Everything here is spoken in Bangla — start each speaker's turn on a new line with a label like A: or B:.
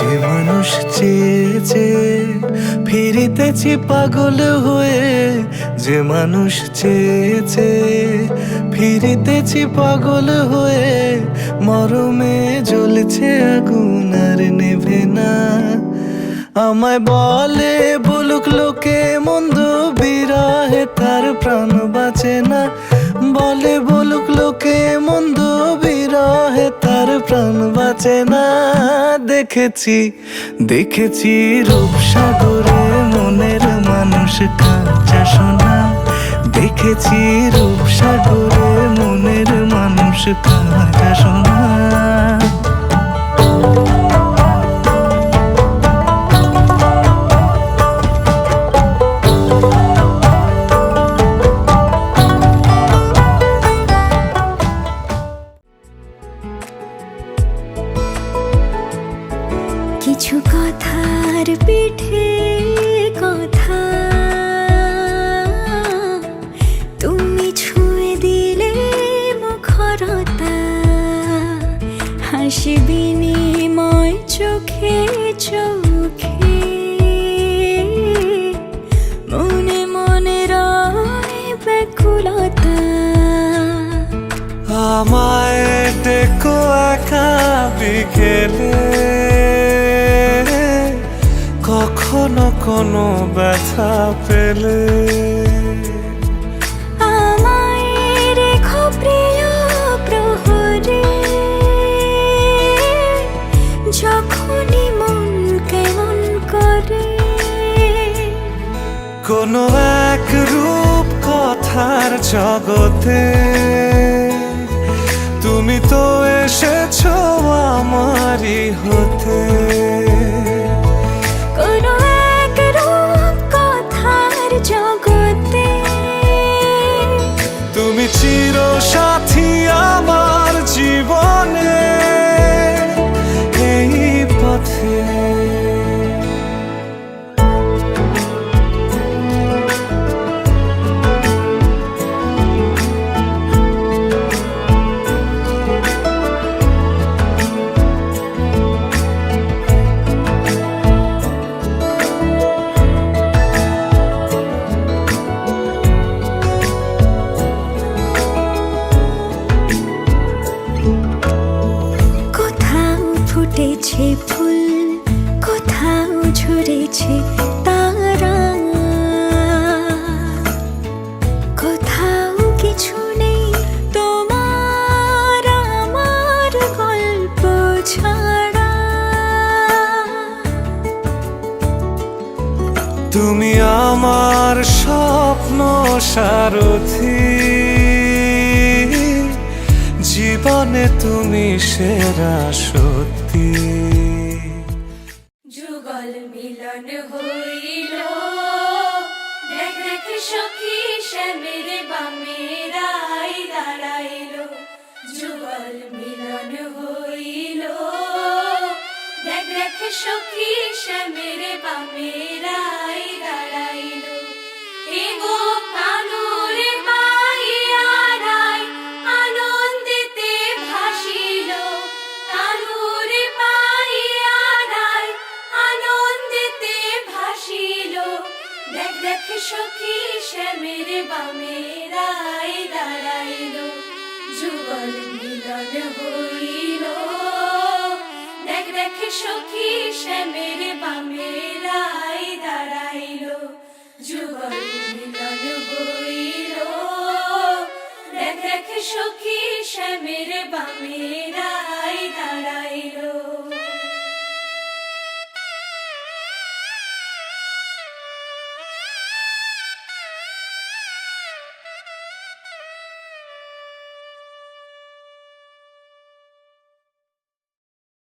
A: যে মানুষ চেয়েছে ফিরিতেছি পাগল হয়ে, যে মানুষ চেয়েছে ফিরিতেছি পাগল হয়ে, মরমে জ্বলছে আগুন আর নেভে না। আমায় বলে বলুক লোকে মন্দ, বিরহে তার প্রাণ বাঁচে না। বলে বলুক লোকে মন্দ, বিরহে তার প্রাণ বাঁচে না। দেখেছি দেখেছি রূপসাগরে মনের মানুষ কাঁচা সোনা। দেখেছি রূপসাগরে মনের মানুষ কাঁচা সোনা।
B: কিছু কথার পিঠে কথা তুমি ছুঁয়ে দিলে মুখরতা, হাসি বিনিময় চোখে চোখে, মনে মনে রয় ব্যাকুলতা।
A: আমায় ডেকো একা বিকেলে, কখনো কোনো ব্যথা পেলে।
B: আমায় রেখো প্রিয় প্রহরে, যখনই মন কেমন করে।
A: কোনো এক রূপ কথার জগতে তুমি তো এসেছো আমারই হতে।
B: কোনো এক রূপ কথার জগতে
A: তুমি চির সাথী আমার জীবনে এই পথে।
B: ফুটেছে ফুল, কোথাও ঝরেছে তারা, কোথাও কিছু নেই তোমার আমার গল্প ছাড়া।
A: তুমি আমার স্বপ্ন সারথি, জীবনে তুমি সেরা সত্যি।
B: যুগল মিলন হইল, দেখ দেখ সখী শ্যামের বামেরাই দাঁড়াইল। যুগল মিলন হইল, দেখ দেখ সখী শ্যামের বামেরাই দাঁড়াইল। এগো কানুর মাইয়ারাই আনন্দিতে ভাসিল, কানুর মাইয়ারাই আনন্দিতে ভাসিল। দেখ দেখ সখী শ্যামের বামেরাই দাঁড়াইল। যুগল মিলন হইল, দেখ দেখ সখী শ্যামের বামেরাই দাঁড়াইল। যুগল মিলন হইল, দেখ দেখ সখী শ্যামের বামে